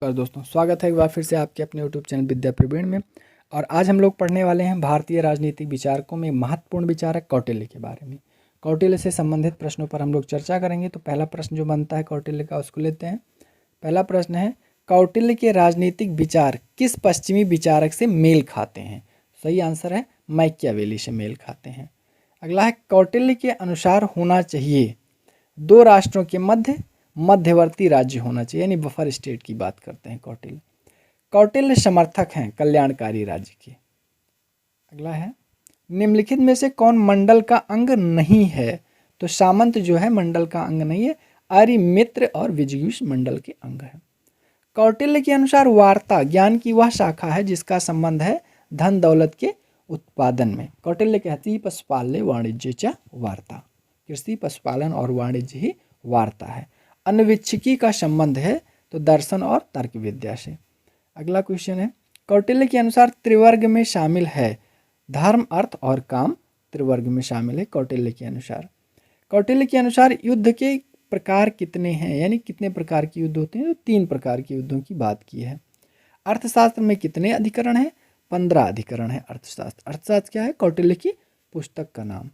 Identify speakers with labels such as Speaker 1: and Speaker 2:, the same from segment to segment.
Speaker 1: नमस्कार दोस्तों, स्वागत है एक बार फिर से आपके अपने यूट्यूब चैनल विद्या प्रवीण में। और आज हम लोग पढ़ने वाले हैं भारतीय राजनीतिक विचारकों में महत्वपूर्ण विचारक कौटिल्य के बारे में। कौटिल्य से संबंधित प्रश्नों पर हम लोग चर्चा करेंगे। तो पहला प्रश्न जो बनता है कौटिल्य का, उसको लेते हैं। पहला प्रश्न है, कौटिल्य के राजनीतिक विचार किस पश्चिमी विचारक से मेल खाते हैं? सही आंसर है मैकियावेली से मेल खाते हैं। अगला है, कौटिल्य के अनुसार होना चाहिए दो राष्ट्रों के मध्य मध्यवर्ती राज्य होना चाहिए, यानी बफर स्टेट की बात करते हैं कौटिल्य। कौटिल्य समर्थक हैं कल्याणकारी राज्य के। अगला है, निम्नलिखित में से कौन मंडल का अंग नहीं है? तो सामंत जो है मंडल का अंग नहीं है, आर्य, मित्र और विजिगीष मंडल के अंग है। कौटिल्य के अनुसार वार्ता ज्ञान की वह शाखा है जिसका संबंध है धन दौलत के उत्पादन में। कौटिल्य कहती है पशुपाल्य वाणिज्य च वार्ता, कृषि पशुपालन और वाणिज्य ही वार्ता है। अन्वेक्षिकी का संबंध है तो दर्शन और तर्क विद्या से। अगला क्वेश्चन है, कौटिल्य के अनुसार त्रिवर्ग में शामिल है धर्म, अर्थ और काम त्रिवर्ग में शामिल है कौटिल्य के अनुसार। कौटिल्य के अनुसार युद्ध के प्रकार कितने हैं, यानी कितने प्रकार के युद्ध होते हैं? तो 3 प्रकार के युद्धों की बात की है। अर्थशास्त्र में कितने अधिकरण हैं? 15 अधिकरण है अर्थशास्त्र। अर्थशास्त्र क्या है? कौटिल्य की पुस्तक का नाम।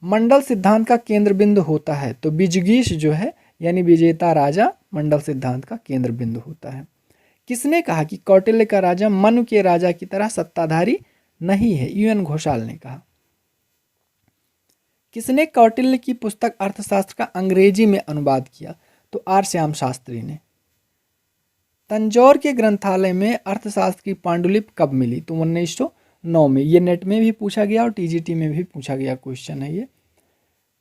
Speaker 1: मंडल सिद्धांत का केंद्र बिंदु होता है तो विजिगीष जो है यानी विजेता राजा मंडल सिद्धांत का केंद्र बिंदु होता है। किसने कहा कि कौटिल्य का राजा मनु के राजा की तरह सत्ताधारी नहीं है? यूएन घोषाल ने कहा। किसने कौटिल्य की पुस्तक अर्थशास्त्र का अंग्रेजी में अनुवाद किया? तो आर श्याम शास्त्री ने। तंजौर के ग्रंथालय में अर्थशास्त्र की पांडुलिपि कब मिली? तो 1909 में। ये नेट में भी पूछा गया और टीजीटी में भी पूछा गया क्वेश्चन है ये।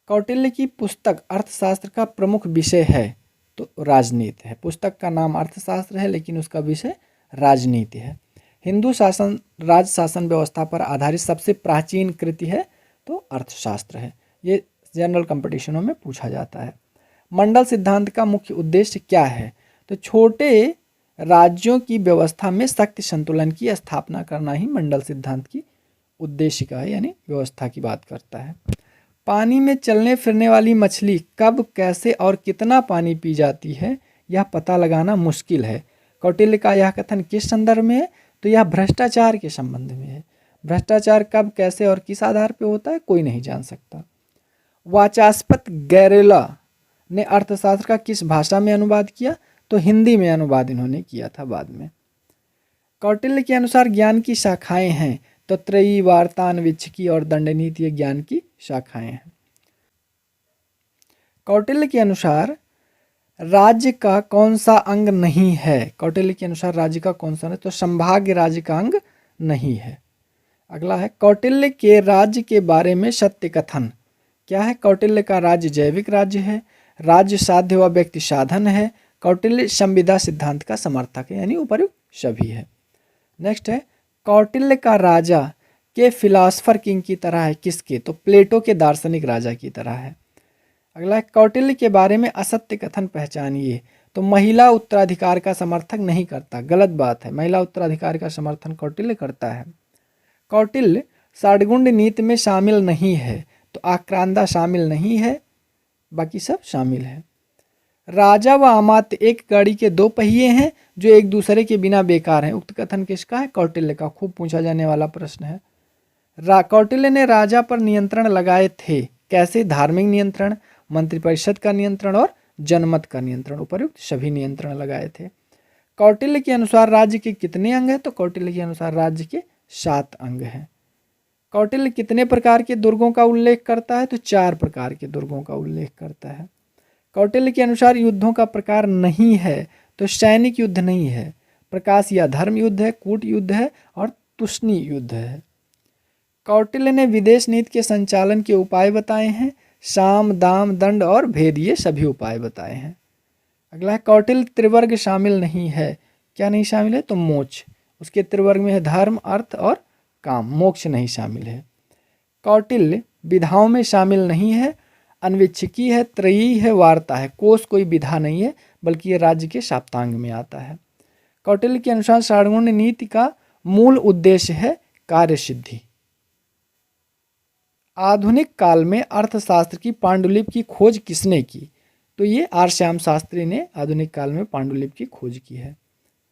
Speaker 1: कौटिल्य की पुस्तक अर्थशास्त्र का प्रमुख विषय है तो राजनीति है। पुस्तक का नाम अर्थशास्त्र है लेकिन उसका विषय राजनीति है। हिंदू शासन राज शासन व्यवस्था पर आधारित सबसे प्राचीन कृति है तो अर्थशास्त्र है। ये जनरल कंपटीशनों में पूछा जाता है। मंडल सिद्धांत का मुख्य उद्देश्य क्या है? तो छोटे राज्यों की व्यवस्था में शक्ति संतुलन की स्थापना करना ही मंडल सिद्धांत की उद्देश्य का है, यानी व्यवस्था की बात करता है। पानी में चलने फिरने वाली मछली कब, कैसे और कितना पानी पी जाती है यह पता लगाना मुश्किल है। कौटिल्य का यह कथन किस संदर्भ में है? तो यह भ्रष्टाचार के संबंध में है। भ्रष्टाचार कब, कैसे और किस आधार पर होता है कोई नहीं जान सकता। वाचस्पत गैरेला ने अर्थशास्त्र का किस भाषा में अनुवाद किया? तो हिंदी में अनुवाद इन्होंने किया था बाद में। कौटिल्य के अनुसार ज्ञान की शाखाएं हैं तो त्रयी, वार्ता, अन्वेक्षिकी और दंडनीति ज्ञान की शाखाएं हैं। कौटिल्य के अनुसार राज्य का कौन सा अंग नहीं है? कौटिल्य के अनुसार राज्य का कौन सा नहीं? तो संभाग्य राज्य का अंग नहीं है। अगला है, कौटिल्य के राज्य के बारे में सत्य कथन क्या है? कौटिल्य का राज्य जैविक राज्य है, राज्य साध्य व व्यक्ति साधन है, कौटिल्य संविदा सिद्धांत का समर्थक है, यानी उपर्युक्त सभी है। नेक्स्ट है, कौटिल्य का राजा के फिलासफर किंग की तरह है किसके? तो प्लेटो के दार्शनिक राजा की तरह है। अगला है, कौटिल्य के बारे में असत्य कथन पहचानिए। तो महिला उत्तराधिकार का समर्थन नहीं करता, गलत बात है। महिला उत्तराधिकार का समर्थन कौटिल्य करता है। कौटिल्य षड्गुण नीति में शामिल नहीं है तो आक्रांता शामिल नहीं है, बाकी सब शामिल है। राजा व अमात्य एक गाड़ी के 2 पहिए हैं जो एक दूसरे के बिना बेकार हैं। उक्त कथन किसका है? कौटिल्य का। खूब पूछा जाने वाला प्रश्न है। कौटिल्य ने राजा पर नियंत्रण लगाए थे। कैसे? धार्मिक नियंत्रण, मंत्रिपरिषद का नियंत्रण और जनमत का नियंत्रण, उपर्युक्त सभी नियंत्रण लगाए थे। कौटिल्य के अनुसार राज्य के कितने अंग हैं? तो कौटिल्य के अनुसार राज्य के 7 अंग हैं। कौटिल्य कितने प्रकार के दुर्गों का उल्लेख करता है? तो 4 प्रकार के दुर्गों का उल्लेख करता है। कौटिल्य के अनुसार युद्धों का प्रकार नहीं है तो सैनिक युद्ध नहीं है, प्रकाश या धर्म युद्ध है, कूट युद्ध है और तुष्णी युद्ध है। कौटिल्य ने विदेश नीति के संचालन के उपाय बताए हैं, साम, दाम, दंड और भेद, ये सभी उपाय बताए हैं। अगला है, कौटिल्य त्रिवर्ग शामिल नहीं है। क्या नहीं शामिल है? तो मोक्ष। उसके त्रिवर्ग में है धर्म, अर्थ और काम, मोक्ष नहीं शामिल है। कौटिल्य विधाओं में शामिल नहीं है, अन्वेक्षिकी है, त्रयी है, वार्ता है। कोश कोई विधा नहीं है बल्कि ये राज्य के सप्तांग में आता है। कौटिल्य के अनुसार षड्गुण नीति का मूल उद्देश्य है कार्य सिद्धि। आधुनिक काल में अर्थशास्त्र की पांडुलिपि की खोज किसने की? तो ये आर श्याम शास्त्री ने आधुनिक काल में पांडुलिपि की खोज की है।